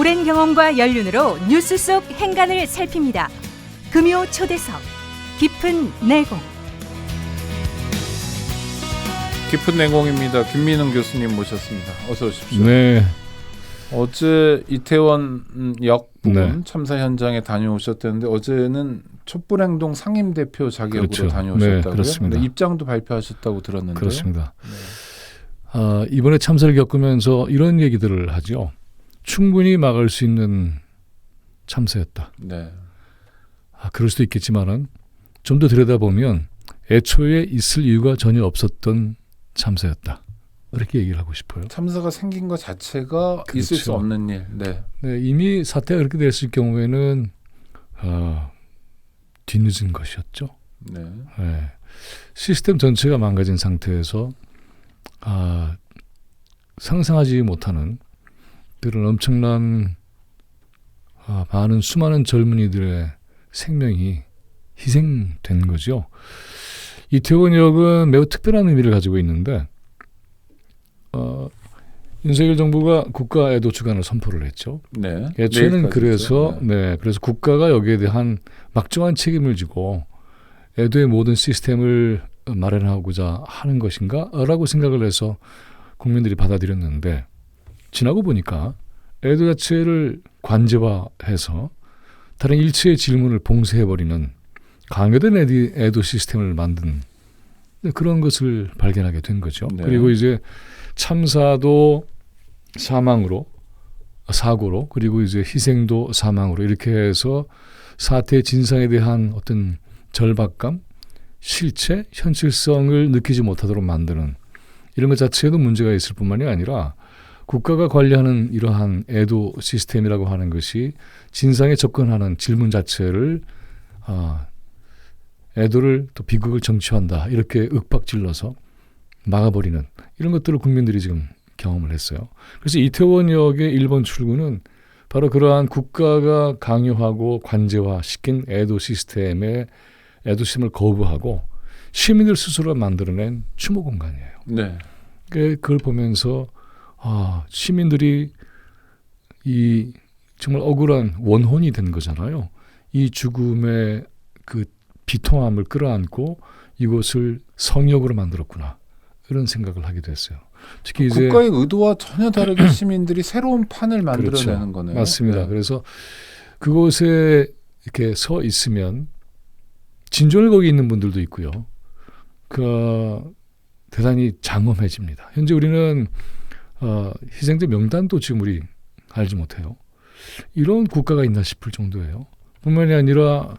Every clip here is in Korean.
오랜 경험과 연륜으로 뉴스 속 행간을 살핍니다. 금요 초대석, 깊은 내공. 깊은 내공입니다. 김민웅 교수님 모셨습니다. 어서 오십시오. 네. 어제 이태원역 부근 네. 참사 현장에 다녀오셨다는데 어제는 촛불행동 상임대표 자격으로 그렇죠. 다녀오셨다고요? 네, 그렇습니다. 네, 입장도 발표하셨다고 들었는데요. 그렇습니다. 네. 이번에 참사를 겪으면서 이런 얘기들을 하죠. 충분히 막을 수 있는 참사였다. 네. 그럴 수도 있겠지만은 좀 더 들여다보면 애초에 있을 이유가 전혀 없었던 참사였다. 이렇게 얘기를 하고 싶어요. 참사가 생긴 것 자체가 그렇죠. 있을 수 없는 일. 네. 네, 이미 사태가 그렇게 됐을 경우에는 뒤늦은 것이었죠. 네. 네. 시스템 전체가 망가진 상태에서 상상하지 못하는 그런 엄청난 많은 수많은 젊은이들의 생명이 희생된 거죠. 이태원역은 매우 특별한 의미를 가지고 있는데 윤석열 정부가 국가 애도 주간을 선포를 했죠. 네. 애초에는 내일까지죠. 그래서 국가가 여기에 대한 막중한 책임을 지고 애도의 모든 시스템을 마련하고자 하는 것인가라고 생각을 해서 국민들이 받아들였는데 지나고 보니까 애도 자체를 관제화해서 다른 일체의 질문을 봉쇄해버리는 강요된 애도 시스템을 만든 그런 것을 발견하게 된 거죠. 네. 그리고 이제 참사도 사고로 그리고 이제 희생도 사망으로 이렇게 해서 사태의 진상에 대한 어떤 절박감, 실체, 현실성을 느끼지 못하도록 만드는 이런 것 자체에도 문제가 있을 뿐만이 아니라 국가가 관리하는 이러한 애도 시스템이라고 하는 것이 진상에 접근하는 질문 자체를 애도를 또 비극을 정치화한다 이렇게 윽박질러서 막아버리는 이런 것들을 국민들이 지금 경험을 했어요. 그래서 이태원역의 1번 출구는 바로 그러한 국가가 강요하고 관제화시킨 애도 시스템을 거부하고 시민들 스스로가 만들어낸 추모 공간이에요. 네. 그걸 보면서 시민들이 이 정말 억울한 원혼이 된 거잖아요. 이 죽음의 그 비통함을 끌어안고 이곳을 성역으로 만들었구나. 이런 생각을 하게 됐어요. 특히 이제 국가의 의도와 전혀 다르게 시민들이 새로운 판을 만들어내는 그렇죠. 거네요. 맞습니다. 네. 그래서 그곳에 이렇게 서 있으면 진존을 거기 있는 분들도 있고요. 대단히 장엄해집니다. 현재 우리는 희생자 명단도 지금 우리 알지 못해요. 이런 국가가 있나 싶을 정도예요. 뿐만이 아니라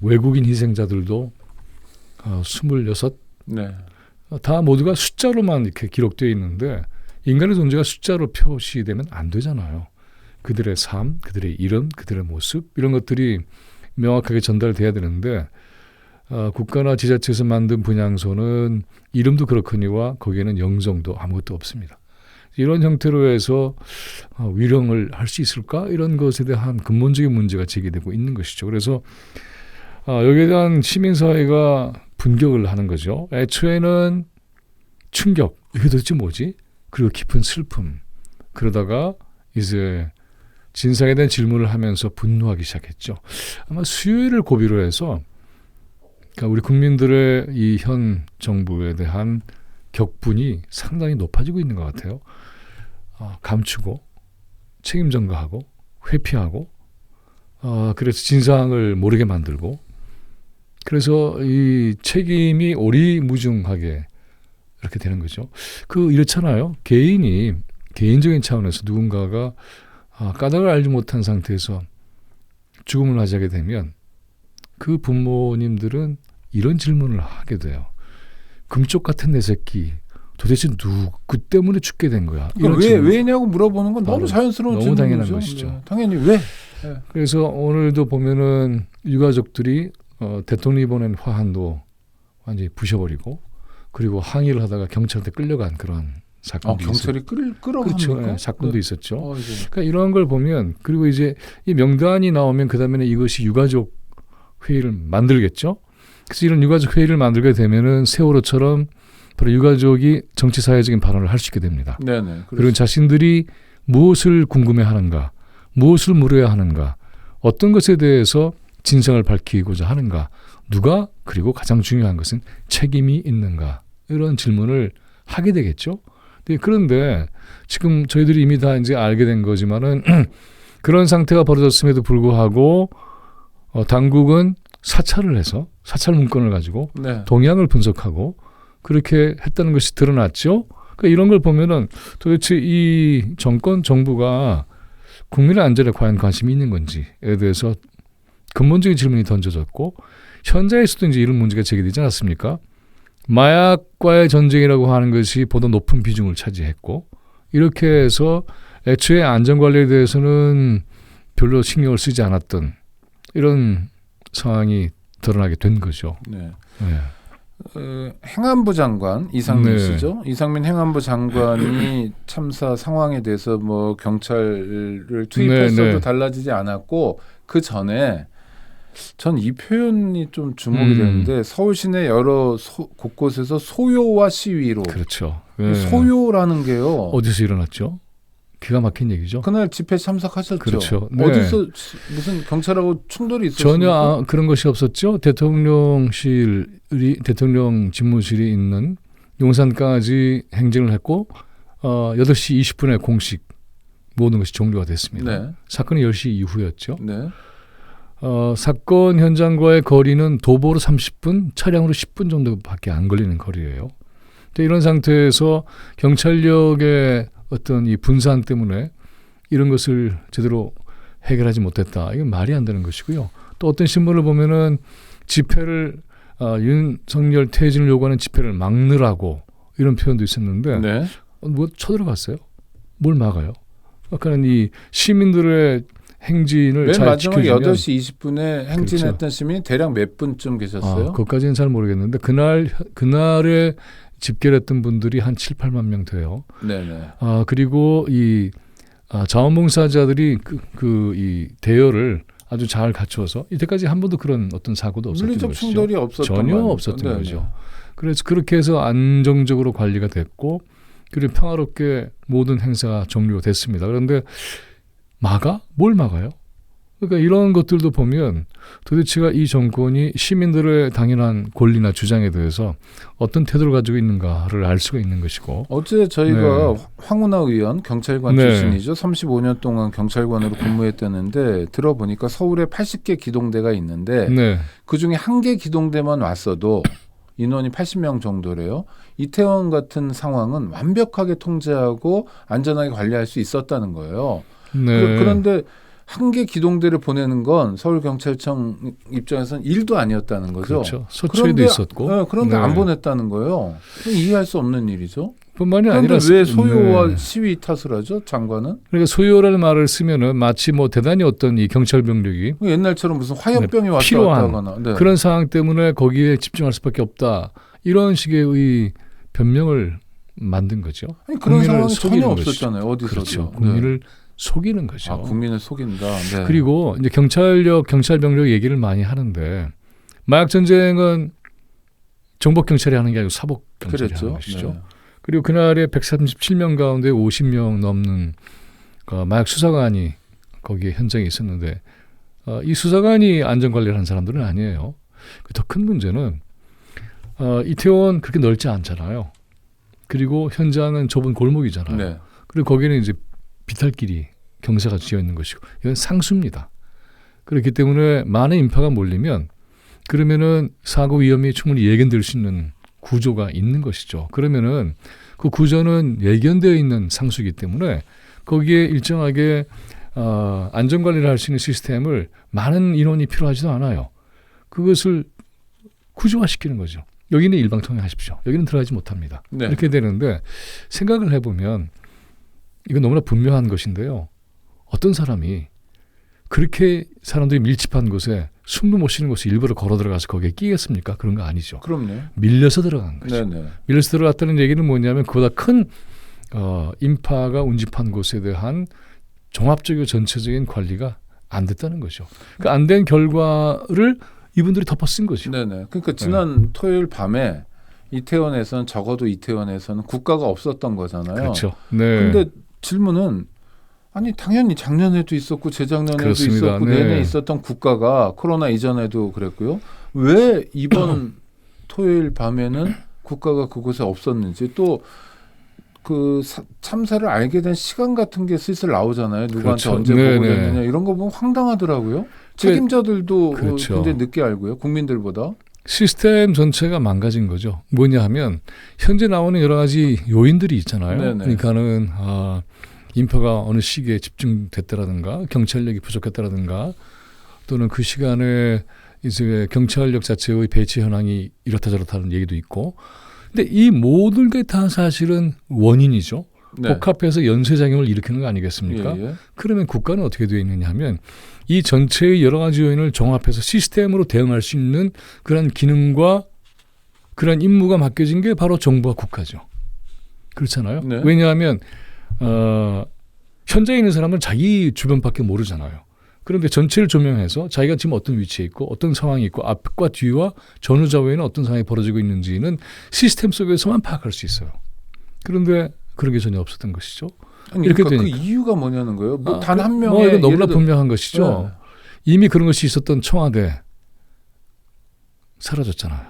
외국인 희생자들도 26 네. 다 모두가 숫자로만 이렇게 기록되어 있는데 인간의 존재가 숫자로 표시되면 안 되잖아요. 그들의 삶, 그들의 이름, 그들의 모습 이런 것들이 명확하게 전달돼야 되는데 국가나 지자체에서 만든 분향소는 이름도 그렇거니와 거기에는 영정도 아무것도 없습니다. 이런 형태로 해서 위령을 할 수 있을까? 이런 것에 대한 근본적인 문제가 제기되고 있는 것이죠. 그래서 여기에 대한 시민사회가 분격을 하는 거죠. 애초에는 충격, 이게 도대체 뭐지? 그리고 깊은 슬픔. 그러다가 이제 진상에 대한 질문을 하면서 분노하기 시작했죠. 아마 수요일을 고비로 해서 그러니까 우리 국민들의 이 현 정부에 대한 격분이 상당히 높아지고 있는 것 같아요. 감추고 책임 전가하고 회피하고 그래서 진상을 모르게 만들고 그래서 이 책임이 오리무중하게 이렇게 되는 거죠. 이렇잖아요. 개인적인 차원에서 누군가가 까닭을 알지 못한 상태에서 죽음을 맞이하게 되면 그 부모님들은 이런 질문을 하게 돼요. 금쪽 같은 내 새끼 도대체 누구 때문에 죽게 된 거야? 왜냐고 물어보는 건 너무 자연스러운 너무 당연한 질문이죠. 것이죠. 네. 당연히 왜? 네. 그래서 오늘도 보면은 유가족들이 대통령이 보낸 화환도 완전히 부셔버리고 그리고 항의를 하다가 경찰한테 끌려간 그런 사건도 경찰이 끌어갑니까? 그렇죠. 네, 사건도 네. 있었죠. 그러니까 이런 걸 보면 그리고 이제 이 명단이 나오면 그 다음에는 이것이 유가족 회의를 만들겠죠. 그래서 이런 유가족 회의를 만들게 되면은 세월호처럼 바로 유가족이 정치사회적인 발언을 할 수 있게 됩니다. 네네. 그리고 자신들이 무엇을 궁금해하는가 무엇을 물어야 하는가, 어떤 것에 대해서 진상을 밝히고자 하는가, 누가 그리고 가장 중요한 것은 책임이 있는가, 이런 질문을 하게 되겠죠. 그런데 지금 저희들이 이미 다 이제 알게 된 거지만은 그런 상태가 벌어졌음에도 불구하고 당국은 사찰을 해서 사찰 문건을 가지고 네. 동향을 분석하고 그렇게 했다는 것이 드러났죠. 그러니까 이런 걸 보면은 도대체 이 정권 정부가 국민의 안전에 과연 관심이 있는 건지에 대해서 근본적인 질문이 던져졌고, 현장에서도 이제 이런 문제가 제기되지 않았습니까? 마약과의 전쟁이라고 하는 것이 보다 높은 비중을 차지했고, 이렇게 해서 애초에 안전관리에 대해서는 별로 신경을 쓰지 않았던 이런 상황이 드러나게 된 거죠. 네. 네. 행안부 장관 이상민 네. 씨죠. 이상민 행안부 장관이 참사 상황에 대해서 뭐 경찰을 투입했어도 네. 달라지지 않았고, 그 전에 전 이 표현이 좀 주목이 되는데, 서울 시내 여러 곳곳에서 소요와 시위로. 그렇죠. 이 네. 소요라는 게요. 어디서 일어났죠? 기가 막힌 얘기죠. 그날 집회 참석하셨죠. 그렇죠. 네. 어디서 무슨 경찰하고 충돌이 있었습니까? 전혀 그런 것이 없었죠. 대통령 집무실이 있는 용산까지 행진을 했고 8시 20분에 공식 모든 것이 종료가 됐습니다. 네. 사건이 10시 이후였죠. 네. 사건 현장과의 거리는 도보로 30분, 차량으로 10분 정도밖에 안 걸리는 거리예요. 근데 이런 상태에서 경찰력의 어떤 이 분산 때문에 이런 것을 제대로 해결하지 못했다. 이건 말이 안 되는 것이고요. 또 어떤 신문을 보면은 집회를 윤석열 퇴진을 요구하는 집회를 막느라고 이런 표현도 있었는데 네. 뭐 쳐들어갔어요? 뭘 막아요? 아까는 이 시민들의 행진을 맨 잘 마지막 지켜주면 8시 20분에 행진했던 그렇죠. 시민이 대략 몇 분쯤 계셨어요? 그것까지는 잘 모르겠는데 그날에 집계를 했던 분들이 한 7, 8만 명 돼요. 네네. 그리고 이 자원봉사자들이 이 대여를 아주 잘 갖추어서 이때까지 한 번도 그런 어떤 사고도 없었던 물리적 것이죠. 충돌이 없었던 전혀 거 아닙니까? 없었던 네네. 거죠. 그래서 그렇게 해서 안정적으로 관리가 됐고, 그리고 평화롭게 모든 행사가 종료됐습니다. 그런데 뭘 막아요? 그러니까 이런 것들도 보면 도대체가 이 정권이 시민들의 당연한 권리나 주장에 대해서 어떤 태도를 가지고 있는가를 알 수가 있는 것이고. 어제 저희가 네. 황운하 의원 경찰관 네. 출신이죠. 35년 동안 경찰관으로 근무했다는데, 들어보니까 서울에 80개 기동대가 있는데 네. 그중에 1개 기동대만 왔어도 인원이 80명 정도래요. 이태원 같은 상황은 완벽하게 통제하고 안전하게 관리할 수 있었다는 거예요. 네. 그런데 1개 기동대를 보내는 건 서울경찰청 입장에서는 일도 아니었다는 거죠. 그렇죠. 서초에도 있었고. 네, 그런데 네. 안 보냈다는 거예요. 이해할 수 없는 일이죠. 뿐만이 그런데 아니라 왜 소요와 네. 시위 탓을 하죠? 장관은? 그러니까 소요라는 말을 쓰면은 마치 뭐 대단히 어떤 이 경찰 병력이 옛날처럼 무슨 화염병이 왔다 필요한 갔다 하거나. 네. 그런 상황 때문에 거기에 집중할 수밖에 없다. 이런 식의 변명을 만든 거죠. 아니, 그런 국민을 상황이 전혀 속이는 없었잖아요. 어디서도. 그렇죠. 국민을 속이는 거죠. 국민을 속인다. 네. 그리고 이제 경찰 병력 얘기를 많이 하는데, 마약 전쟁은 정복 경찰이 하는 게 아니고 사복 경찰이 하는 것이죠. 네. 그리고 그날에 137명 가운데 50명 넘는 마약 수사관이 거기에 현장에 있었는데, 이 수사관이 안전관리를 한 사람들은 아니에요. 더 큰 문제는 이태원 그렇게 넓지 않잖아요. 그리고 현장은 좁은 골목이잖아요. 네. 그리고 거기는 이제 비탈길이 경사가 지어 있는 것이고, 이건 상수입니다. 그렇기 때문에 많은 인파가 몰리면 그러면은 사고 위험이 충분히 예견될 수 있는 구조가 있는 것이죠. 그러면은 그 구조는 예견되어 있는 상수이기 때문에 거기에 일정하게 안전관리를 할 수 있는 시스템을 많은 인원이 필요하지도 않아요. 그것을 구조화시키는 거죠. 여기는 일방통행하십시오. 여기는 들어가지 못합니다. 네. 이렇게 되는데, 생각을 해보면 이건 너무나 분명한 것인데요. 어떤 사람이 그렇게 사람들이 밀집한 곳에 숨도 못 쉬는 곳에 일부러 걸어 들어가서 거기에 끼겠습니까? 그런 거 아니죠. 그럼요. 밀려서 들어간 거죠. 네네. 밀려서 들어갔다는 얘기는 뭐냐면 그보다 큰 인파가 운집한 곳에 대한 종합적이고 전체적인 관리가 안 됐다는 거죠. 그 안 된 결과를 이분들이 덮어쓴 거죠. 네네. 그러니까 지난 토요일 밤에 이태원에서는, 적어도 이태원에서는 국가가 없었던 거잖아요. 그렇죠. 네. 근데 질문은, 아니 당연히 작년에도 있었고 재작년에도 그렇습니다. 있었고 네. 내내 있었던 국가가 코로나 이전에도 그랬고요. 왜 이번 토요일 밤에는 국가가 그곳에 없었는지 또 그 참사를 알게 된 시간 같은 게 슬슬 나오잖아요. 누구한테 그렇죠. 언제 네네. 보고됐느냐 이런 거 보면 황당하더라고요. 책임자들도 그렇죠. 굉장히 늦게 알고요. 국민들보다. 시스템 전체가 망가진 거죠. 뭐냐 하면 현재 나오는 여러 가지 요인들이 있잖아요. 네네. 그러니까는 인파가 어느 시기에 집중됐다라든가 경찰력이 부족했다라든가 또는 그 시간에 이제 경찰력 자체의 배치 현황이 이렇다 저렇다는 얘기도 있고 근데 이 모든 게 다 사실은 원인이죠. 네. 복합해서 연쇄작용을 일으키는 거 아니겠습니까? 예, 예. 그러면 국가는 어떻게 되어 있느냐 하면 이 전체의 여러 가지 요인을 종합해서 시스템으로 대응할 수 있는 그런 기능과 그런 임무가 맡겨진 게 바로 정부와 국가죠. 그렇잖아요. 네. 왜냐하면 현장에 있는 사람은 자기 주변밖에 모르잖아요. 그런데 전체를 조명해서 자기가 지금 어떤 위치에 있고 어떤 상황이 있고 앞과 뒤와 전후좌우에는 어떤 상황이 벌어지고 있는지는 시스템 속에서만 파악할 수 있어요. 그런데 그런 게 전혀 없었던 것이죠. 아니, 이렇게 그러니까 되니까. 그 이유가 뭐냐는 거예요. 뭐 단 한 명의 이건 너무나 예를 들어- 분명한 것이죠. 네. 이미 그런 것이 있었던 청와대 사라졌잖아요.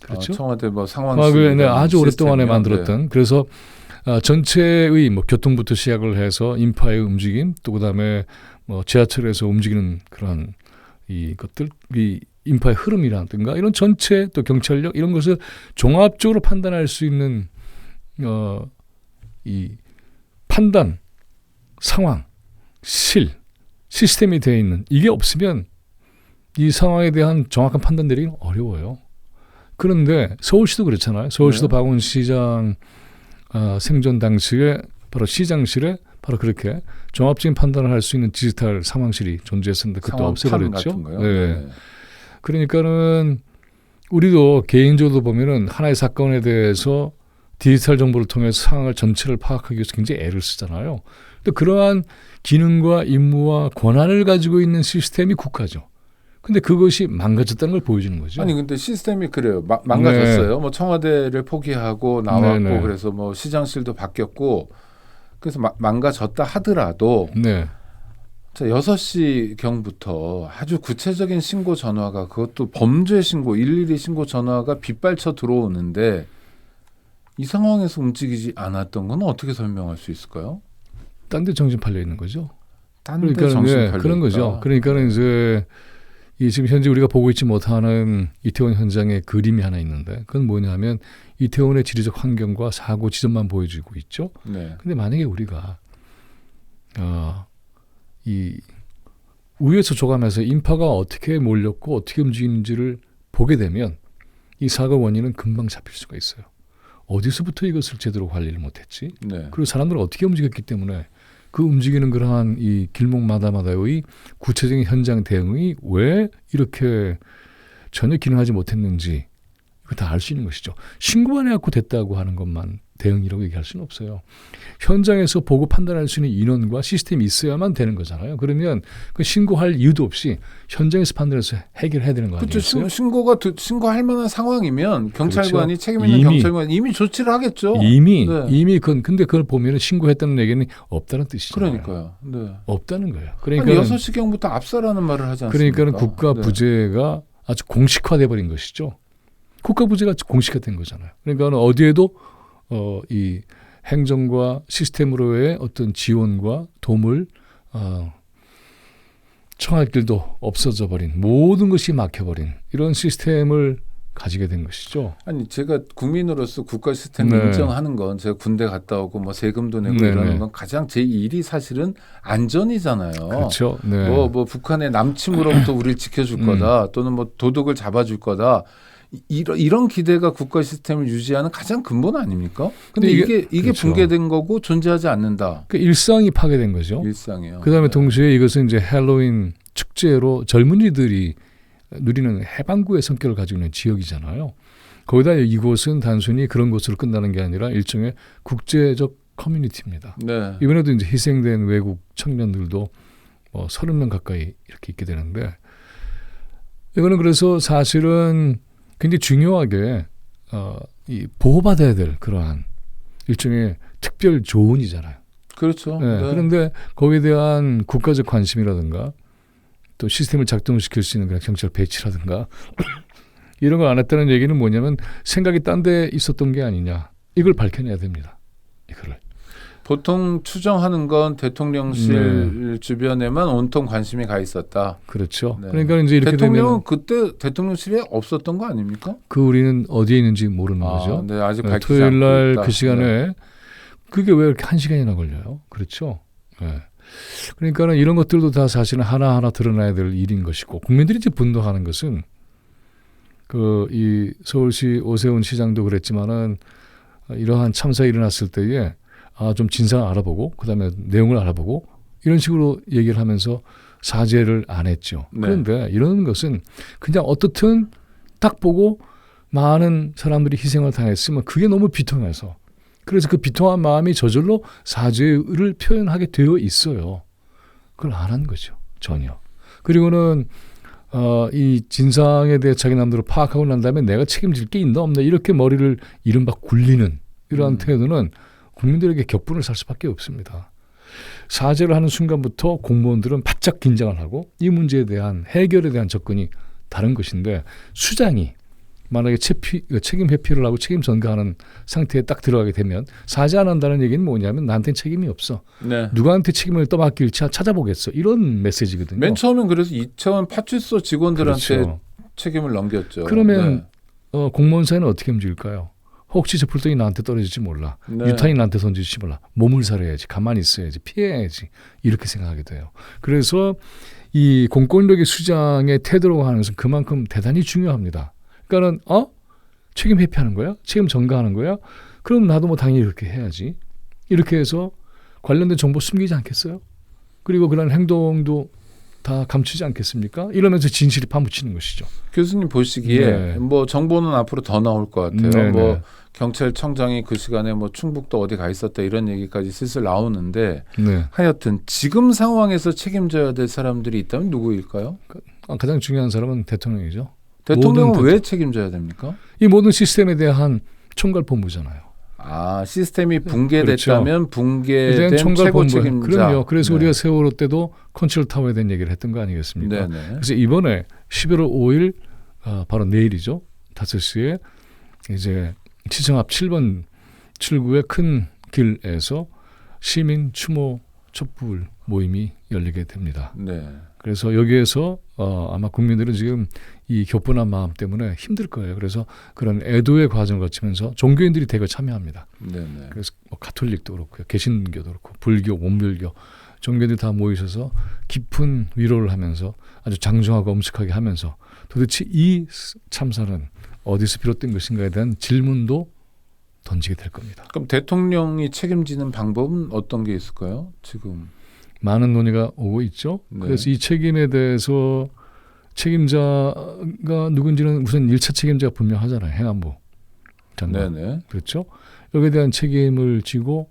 그렇죠? 청와대 뭐 상황 과거에 아주 오랫동안에 시스템이요. 만들었던 그래서 전체의 뭐 교통부터 시작을 해서 인파의 움직임 또 그다음에 뭐 지하철에서 움직이는 그런 이것들 이 인파의 흐름이라든가 이런 전체 또 경찰력 이런 것을 종합적으로 판단할 수 있는 이 판단 상황 시스템이 되어 있는 이게 없으면 이 상황에 대한 정확한 판단 내리기는 어려워요. 그런데 서울시도 그렇잖아요. 서울시도 네. 박원시장 생전 당시에 바로 시장실에 바로 그렇게 종합적인 판단을 할 수 있는 디지털 상황실이 존재했었는데 그것도 없애버렸죠. 네. 그러니까는 우리도 개인적으로 보면은 하나의 사건에 대해서 디지털 정보를 통해서 상황을 전체를 파악하기 위해서 굉장히 애를 쓰잖아요. 근데 그러한 기능과 임무와 권한을 가지고 있는 시스템이 국가죠. 근데 그것이 망가졌다는 걸 보여주는 거죠. 아니 근데 시스템이 그래요. 망가졌어요. 네. 뭐 청와대를 포기하고 나왔고 네네. 그래서 뭐 시장실도 바뀌었고 그래서 망가졌다 하더라도 네. 자 6시 경부터 아주 구체적인 신고 전화가 그것도 범죄 신고 112 신고 전화가 빗발쳐 들어오는데 이 상황에서 움직이지 않았던 건 어떻게 설명할 수 있을까요? 딴 데 정신 팔려 있는 거죠. 딴 데 그러니까 정신 팔려 그런 있다. 거죠. 그러니까는 이제 이 지금 현재 우리가 보고 있지 못하는 이태원 현장의 그림이 하나 있는데 그건 뭐냐면 이태원의 지리적 환경과 사고 지점만 보여주고 있죠. 네. 근데 만약에 우리가 이 위에서 조감해서 인파가 어떻게 몰렸고 어떻게 움직이는지를 보게 되면 이 사고 원인은 금방 잡힐 수가 있어요. 어디서부터 이것을 제대로 관리를 못했지? 네. 그리고 사람들은 어떻게 움직였기 때문에 그 움직이는 그러한 이 길목마다마다의 구체적인 현장 대응이 왜 이렇게 전혀 기능하지 못했는지 이거 다 알 수 있는 것이죠. 신고만 해갖고 됐다고 하는 것만 대응이라고 얘기할 수는 없어요. 현장에서 보고 판단할 수 있는 인원과 시스템이 있어야만 되는 거잖아요. 그러면 그 신고할 이유도 없이 현장에서 판단해서 해결해야 되는 거 그렇죠. 아니겠어요? 신고할 만한 상황이면 경찰관이 그렇죠. 책임 있는 경찰관이 이미 조치를 하겠죠. 이미 네. 근데 그걸 보면 신고했다는 얘기는 없다는 뜻이잖아요. 그러니까요. 네. 없다는 거예요. 그러니까 그러니까 6시경부터 앞서라는 말을 하지 않습니까? 그러니까는 국가 네. 부재가 아주 공식화돼 버린 것이죠. 국가 부재가 공식화된 거잖아요. 그러니까 어디에도 이 행정과 시스템으로의 어떤 지원과 도움을 청할 길도 없어져 버린 모든 것이 막혀버린 이런 시스템을 가지게 된 것이죠. 아니 제가 국민으로서 국가 시스템을 네. 인정하는 건 제가 군대 갔다 오고 뭐 세금도 내고 네네. 이러는 건 가장 제 일이 사실은 안전이잖아요. 그렇죠. 네. 뭐 북한의 남침으로부터 우리를 지켜줄 거다 또는 뭐 도둑을 잡아줄 거다. 이런 기대가 국가 시스템을 유지하는 가장 근본 아닙니까? 근데 이게 그렇죠. 붕괴된 거고 존재하지 않는다. 그 일상이 파괴된 거죠. 일상이요. 그다음에 네. 동시에 이것은 이제 헬로윈 축제로 젊은이들이 누리는 해방구의 성격을 가지고 있는 지역이잖아요. 거기다 이곳은 단순히 그런 곳으로 끝나는 게 아니라 일종의 국제적 커뮤니티입니다. 네. 이번에도 이제 희생된 외국 청년들도 30명 가까이 이렇게 있게 되는데 이거는 그래서 사실은 굉장히 중요하게 이 보호받아야 될 그러한 일종의 특별 조언이잖아요. 그렇죠. 네. 네. 그런데 거기에 대한 국가적 관심이라든가 또 시스템을 작동시킬 수 있는 그냥 경찰 배치라든가 이런 걸 안 했다는 얘기는 뭐냐면 생각이 딴 데 있었던 게 아니냐. 이걸 밝혀내야 됩니다. 이거를. 보통 추정하는 건 대통령실 주변에만 온통 관심이 가 있었다. 그렇죠. 네. 그러니까 이제 이렇게 대통령은 되면 그때 대통령실에 없었던 거 아닙니까? 그 우리는 어디에 있는지 모르는 거죠. 네, 아직 네, 밝히지 토요일 날 않고 있다. 그 시간에 네. 그게 왜 이렇게 1시간이나 걸려요? 그렇죠. 네. 그러니까 이런 것들도 다 사실은 하나하나 드러나야 될 일인 것이고 국민들이 이제 분노하는 것은 그 이 서울시 오세훈 시장도 그랬지만은 이러한 참사 일어났을 때에 좀 진상을 알아보고 그다음에 내용을 알아보고 이런 식으로 얘기를 하면서 사죄를 안 했죠. 네. 그런데 이런 것은 그냥 어떻든 딱 보고 많은 사람들이 희생을 당했으면 그게 너무 비통해서 그래서 그 비통한 마음이 저절로 사죄를 표현하게 되어 있어요. 그걸 안 한 거죠. 전혀. 그리고는 이 진상에 대해 자기 남대로 파악하고 난 다음에 내가 책임질 게 있나 없나 이렇게 머리를 이른바 굴리는 이러한 태도는 국민들에게 격분을 살 수밖에 없습니다. 사죄를 하는 순간부터 공무원들은 바짝 긴장을 하고 이 문제에 대한 해결에 대한 접근이 다른 것인데 수장이 만약에 책임 회피를 하고 책임 전가하는 상태에 딱 들어가게 되면 사죄 안 한다는 얘기는 뭐냐면 나한테는 책임이 없어. 네. 누구한테 책임을 떠맡길지 찾아보겠어. 이런 메시지거든요. 맨 처음엔 그래서 이태원 파출소 직원들한테 그렇죠. 책임을 넘겼죠. 그러면 공무원 사회는 어떻게 움직일까요? 혹시 저 불똥이 나한테 떨어질지 몰라. 네. 유탄이 나한테 던질지 몰라. 몸을 살아야지. 가만히 있어야지. 피해야지. 이렇게 생각하게 돼요. 그래서 이 공권력의 수장의 태도라고 하는 것은 그만큼 대단히 중요합니다. 그러니까는 책임 회피하는 거야? 책임 전가하는 거야? 그럼 나도 뭐 당연히 이렇게 해야지. 이렇게 해서 관련된 정보 숨기지 않겠어요? 그리고 그런 행동도 다 감추지 않겠습니까? 이러면서 진실이 파묻히는 것이죠. 교수님 보시기에 네. 뭐 정보는 앞으로 더 나올 것 같아요. 네, 뭐 네. 경찰청장이 그 시간에 뭐 충북도 어디 가 있었다 이런 얘기까지 슬슬 나오는데 네. 하여튼 지금 상황에서 책임져야 될 사람들이 있다면 누구일까요? 가장 중요한 사람은 대통령이죠. 대통령은 모든 왜 책임져야 됩니까? 이 모든 시스템에 대한 총괄본부잖아요. 시스템이 붕괴됐다면 그렇죠. 붕괴된 최고 책임자. 그럼요. 그래서 네. 우리가 세월호 때도 컨트롤 타워에 대한 얘기를 했던 거 아니겠습니까? 네네. 그래서 이번에 11월 5일 바로 내일이죠. 5시에 이제 시청 앞 7번 출구의 큰 길에서 시민 추모 촛불 모임이 열리게 됩니다. 네. 그래서 여기에서 아마 국민들은 지금 이 격분한 마음 때문에 힘들 거예요. 그래서 그런 애도의 과정을 거치면서 종교인들이 대거 참여합니다. 네네. 그래서 뭐 가톨릭도 그렇고 개신교도 그렇고 불교, 원불교 종교인들이 다 모이셔서 깊은 위로를 하면서 아주 장중하고 엄숙하게 하면서 도대체 이 참사는 어디서 비롯된 것인가에 대한 질문도 던지게 될 겁니다. 그럼 대통령이 책임지는 방법은 어떤 게 있을까요? 지금. 많은 논의가 오고 있죠. 네. 그래서 이 책임에 대해서 책임자가 누군지는 우선 1차 책임자가 분명하잖아요. 행안부 장관. 네네. 그렇죠. 여기에 대한 책임을 지고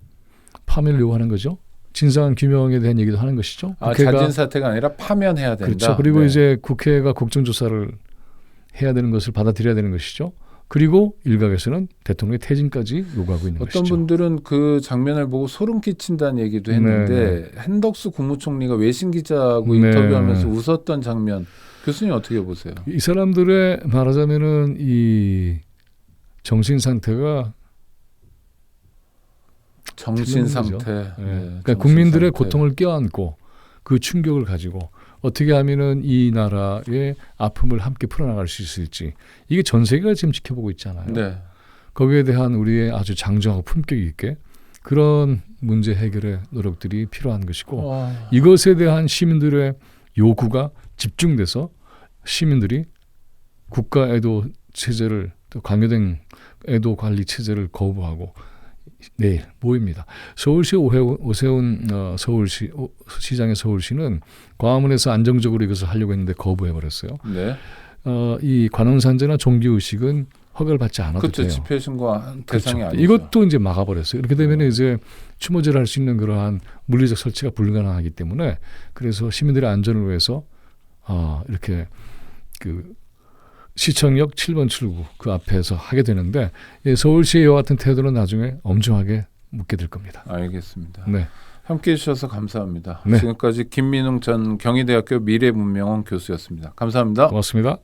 파면을 요구하는 거죠. 진상 규명에 대한 얘기도 하는 것이죠. 자진 사퇴가 아니라 파면해야 된다. 그렇죠. 그리고 네. 이제 국회가 국정조사를 해야 되는 것을 받아들여야 되는 것이죠. 그리고 일각에서는 대통령의 퇴진까지 요구하고 있는 어떤 것이죠. 분들은 그 장면을 보고 소름 끼친다는 얘기도 했는데 한덕수 국무총리가 외신 기자하고 네. 인터뷰하면서 웃었던 장면 교수님 어떻게 보세요? 이 사람들의 말하자면은 이 정신 상태가 정신 틀린 거죠. 상태. 네. 네, 그러니까 정신 국민들의 상태. 고통을 껴안고 그 충격을 가지고 어떻게 하면은 이 나라의 아픔을 함께 풀어나갈 수 있을지 이게 전 세계가 지금 지켜보고 있잖아요. 네. 거기에 대한 우리의 아주 장정하고 품격 있게 그런 문제 해결의 노력들이 필요한 것이고 이것에 대한 시민들의 요구가 집중돼서 시민들이 국가 애도 체제를 또 강요된 애도 관리 체제를 거부하고 내일 모입니다. 서울시 오세훈 시장의 서울시는 광화문에서 안정적으로 이것을 하려고 했는데 거부해버렸어요. 네. 이 관혼산재나 종교의식은 허가를 받지 않아도 그렇죠. 돼요. 집회 신고 대상이 그렇죠. 아니죠. 이것도 이제 막아버렸어요. 이렇게 되면 이제 추모제를 할 수 있는 그러한 물리적 설치가 불가능하기 때문에 그래서 시민들의 안전을 위해서 이렇게 그 시청역 7번 출구 그 앞에서 하게 되는데 서울시의 이와 같은 태도는 나중에 엄중하게 묻게 될 겁니다. 알겠습니다. 네. 함께해 주셔서 감사합니다. 네. 지금까지 김민웅 전 경희대학교 미래문명원 교수였습니다. 감사합니다. 고맙습니다.